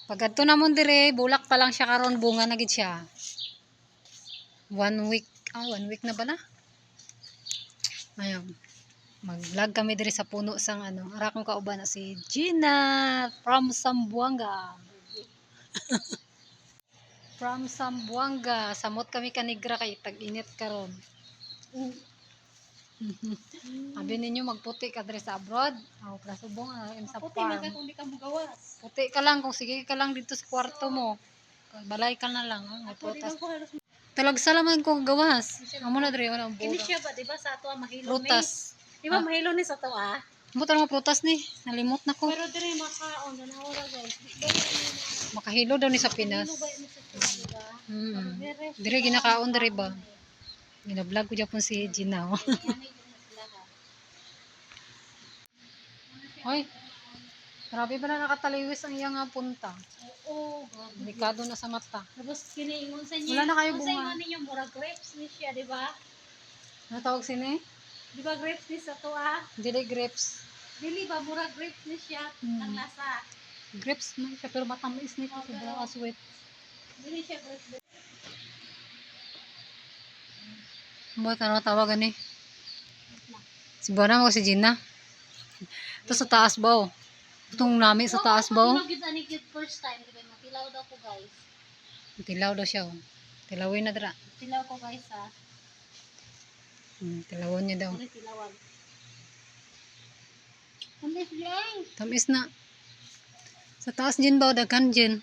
Pag adto namon dire, bulak pa lang siya karon, bunga na gid siya. 1 week. 1 week na ba na? Ayun. Mag-vlog kami dire sa puno sang ano. Ara kong kauban na si Gina from Sambuanga. From Sambuanga. Samot kami kanigra kay tag-init karon. Sabi ninyo magputi ka dire sa abroad. Plasubong sa Puti farm. magka kung di ka mugawas. Puti ka lang kung sige ka lang dito sa kwarto mo. Balay ka na lang. May Ako di prutas. man ko halos. Talagsa naman ko gawas. Amo na dire wala Kini buga. siya ba di ba sa ato mahilo ni? Prutas. Di ba mahilo ni sa ato Mo tanong prutas ni. Nalimot na ko. Pero dire makaon na nawala guys. Makahilo daw ni sa Pinas. Mahilo ba ni sa ato di ba? Dire ginakaon dire ba? Gina-vlog ko Japon si Gina. Oh. Hoy. Grabe ba na nakataliwis ang iyang punta? Oo. Delikado na sa mata. Tapos kiniingon sa niya. Wala na kayo Kung sa bunga. ingon ninyo mura grapes ni siya di ba? Ano tawag sini? Di ba grapes ni sa ato Dili grapes. Dili ba mura grapes ni siya ang lasa. Grapes man siya pero matamis nito sobrang aswit. Dili siya grapes. Mo tanong tawagan ni. Si Bona mo si Gina. Ito sa taas ba oh. Itong nami sa taas ba oh. Gid ani gid first time di ba matilaw daw ko guys. Tilaw daw siya oh. Tilawin na dra. Tilaw ko guys Tilawon niya daw. Ano tilawan? Tamis lang. Tamis na. Sa taas din ba daghan din.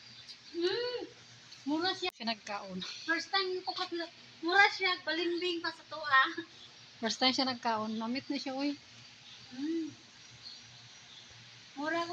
Mura siya. Siya nagkaon. First time ko kapila. Mura siya balimbing pa sa to First time siya nagkaon. Namit na siya oy. Mura ko